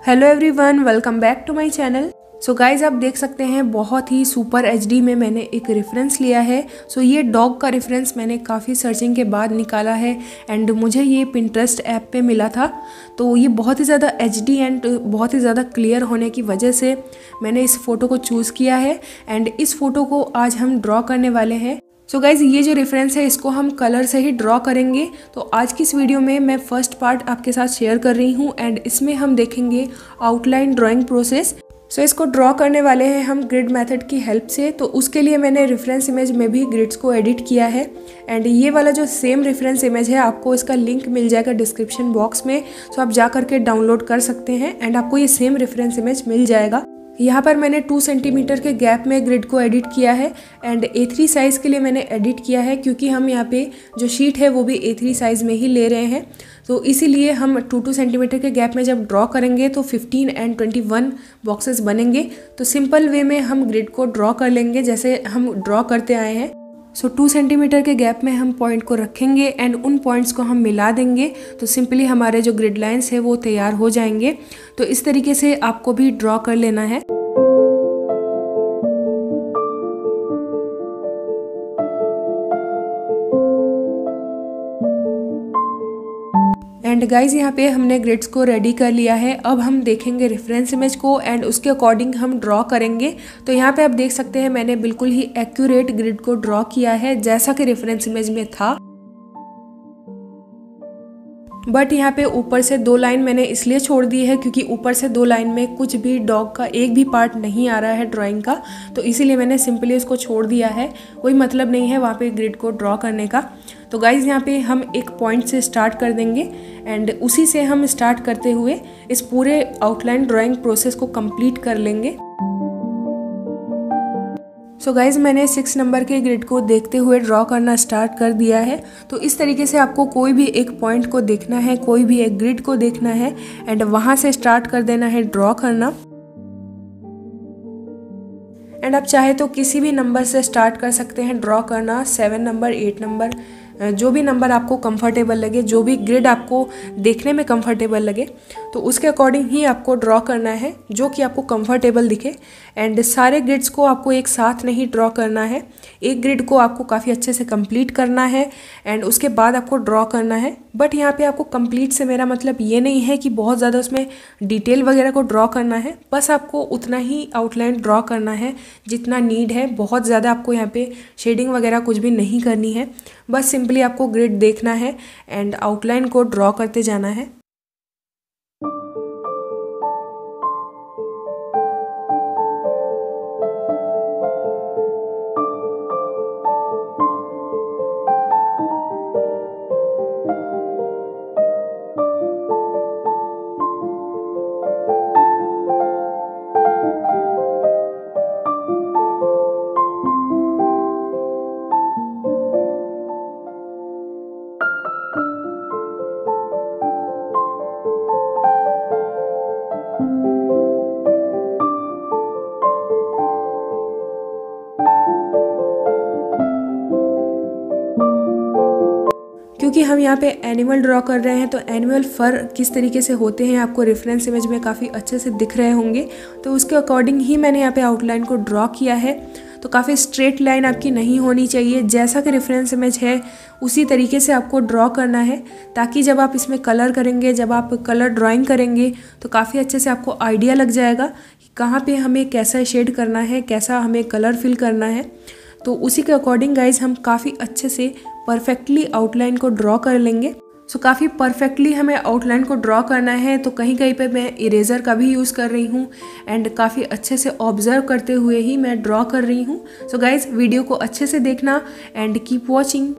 Hello everyone, welcome back to my channel. So guys, आप देख सकते हैं बहुत ही सुपर एचडी में मैंने एक रेफरेंस लिया है। सो ये डॉग का रेफरेंस मैंने काफ़ी सर्चिंग के बाद निकाला है एंड मुझे ये पिंटरेस्ट ऐप पे मिला था। तो ये बहुत ही ज़्यादा एचडी एंड बहुत ही ज़्यादा क्लियर होने की वजह से मैंने इस फ़ोटो को चूज़ किया है एंड इस फ़ोटो को आज हम ड्रॉ करने वाले हैं। सो गाइज, ये जो रेफरेंस है इसको हम कलर से ही ड्रॉ करेंगे। तो आज की इस वीडियो में मैं फर्स्ट पार्ट आपके साथ शेयर कर रही हूँ एंड इसमें हम देखेंगे आउटलाइन ड्राइंग प्रोसेस। सो इसको ड्रॉ करने वाले हैं हम ग्रिड मेथड की हेल्प से। तो उसके लिए मैंने रेफरेंस इमेज में भी ग्रिड्स को एडिट किया है एंड ये वाला जो सेम रेफरेंस इमेज है आपको इसका लिंक मिल जाएगा डिस्क्रिप्शन बॉक्स में। सो आप जा करके डाउनलोड कर सकते हैं एंड आपको ये सेम रेफरेंस इमेज मिल जाएगा। यहाँ पर मैंने 2 सेंटीमीटर के गैप में ग्रिड को एडिट किया है एंड A3 साइज़ के लिए मैंने एडिट किया है क्योंकि हम यहाँ पे जो शीट है वो भी A3 साइज़ में ही ले रहे हैं। तो इसीलिए हम 2 सेंटीमीटर के गैप में जब ड्रॉ करेंगे तो 15 एंड 21 बॉक्सेस बनेंगे। तो सिंपल वे में हम ग्रिड को ड्रॉ कर लेंगे जैसे हम ड्रॉ करते आए हैं। सो 2 सेंटीमीटर के गैप में हम पॉइंट को रखेंगे एंड उन पॉइंट्स को हम मिला देंगे तो सिंपली हमारे जो ग्रिड लाइन्स है वो तैयार हो जाएंगे। तो इस तरीके से आपको भी ड्रॉ कर लेना है। एंड गाइज, यहाँ पे हमने ग्रिड्स को रेडी कर लिया है। अब हम देखेंगे रेफरेंस इमेज को एंड उसके अकॉर्डिंग हम ड्रॉ करेंगे। तो यहाँ पे आप देख सकते हैं मैंने बिल्कुल ही एक्यूरेट ग्रिड को ड्रॉ किया है जैसा कि रेफरेंस इमेज में था। बट यहाँ पे ऊपर से 2 लाइन मैंने इसलिए छोड़ दी है क्योंकि ऊपर से 2 लाइन में कुछ भी डॉग का एक भी पार्ट नहीं आ रहा है ड्राइंग का। तो इसीलिए मैंने सिंपली इसको छोड़ दिया है, कोई मतलब नहीं है वहाँ पे ग्रिड को ड्रॉ करने का। तो गाइज, यहाँ पे हम एक पॉइंट से स्टार्ट कर देंगे एंड उसी से हम स्टार्ट करते हुए इस पूरे आउटलाइन ड्राइंग प्रोसेस को कंप्लीट कर लेंगे। सो गाइज, मैंने 6 नंबर के ग्रिड को देखते हुए ड्रॉ करना स्टार्ट कर दिया है। तो इस तरीके से आपको कोई भी एक पॉइंट को देखना है, कोई भी एक ग्रिड को देखना है एंड वहाँ से स्टार्ट कर देना है ड्रॉ करना। एंड आप चाहे तो किसी भी नंबर से स्टार्ट कर सकते हैं ड्रॉ करना, 7 नंबर, 8 नंबर, जो भी नंबर आपको कंफर्टेबल लगे, जो भी ग्रिड आपको देखने में कंफर्टेबल लगे तो उसके अकॉर्डिंग ही आपको ड्रॉ करना है जो कि आपको कंफर्टेबल दिखे। एंड सारे ग्रिड्स को आपको एक साथ नहीं ड्रॉ करना है, एक ग्रिड को आपको काफ़ी अच्छे से कंप्लीट करना है एंड उसके बाद आपको ड्रॉ करना है। बट यहाँ पे आपको कंप्लीट से मेरा मतलब ये नहीं है कि बहुत ज़्यादा उसमें डिटेल वगैरह को ड्रॉ करना है, बस आपको उतना ही आउटलाइन ड्रॉ करना है जितना नीड है। बहुत ज़्यादा आपको यहाँ पे शेडिंग वगैरह कुछ भी नहीं करनी है, बस सिंपली आपको ग्रिड देखना है एंड आउटलाइन को ड्रॉ करते जाना है। क्योंकि हम यहाँ पे एनिमल ड्रॉ कर रहे हैं तो एनिमल फर किस तरीके से होते हैं आपको रेफरेंस इमेज में काफ़ी अच्छे से दिख रहे होंगे। तो उसके अकॉर्डिंग ही मैंने यहाँ पे आउटलाइन को ड्रॉ किया है। तो काफ़ी स्ट्रेट लाइन आपकी नहीं होनी चाहिए, जैसा कि रेफरेंस इमेज है उसी तरीके से आपको ड्रॉ करना है ताकि जब आप इसमें कलर करेंगे, जब आप कलर ड्राइंग करेंगे तो काफ़ी अच्छे से आपको आइडिया लग जाएगा कि कहाँ पे हमें कैसा शेड करना है, कैसा हमें कलर फिल करना है। तो उसी के अकॉर्डिंग गाइज हम काफ़ी अच्छे से परफेक्टली आउटलाइन को ड्रॉ कर लेंगे। सो काफ़ी परफेक्टली हमें आउटलाइन को ड्रॉ करना है। तो कहीं कहीं पे मैं इरेज़र का भी यूज़ कर रही हूँ एंड काफ़ी अच्छे से ऑब्जर्व करते हुए ही मैं ड्रॉ कर रही हूँ। सो गाइज, वीडियो को अच्छे से देखना and keep watching.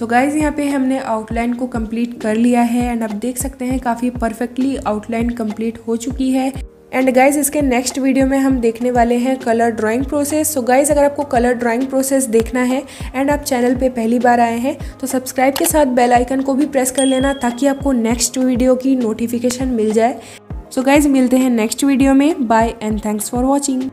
So guys यहाँ पे हमने आउटलाइन को कंप्लीट कर लिया है एंड आप देख सकते हैं काफ़ी परफेक्टली आउटलाइन कंप्लीट हो चुकी है। एंड गाइज इसके नेक्स्ट वीडियो में हम देखने वाले हैं colour drawing process. So guys अगर आपको कलर ड्राइंग प्रोसेस देखना है एंड आप चैनल पे पहली बार आए हैं तो सब्सक्राइब के साथ बेल आइकन को भी प्रेस कर लेना ताकि आपको नेक्स्ट वीडियो की नोटिफिकेशन मिल जाए। सो गाइज मिलते हैं नेक्स्ट वीडियो में। Bye and thanks for watching.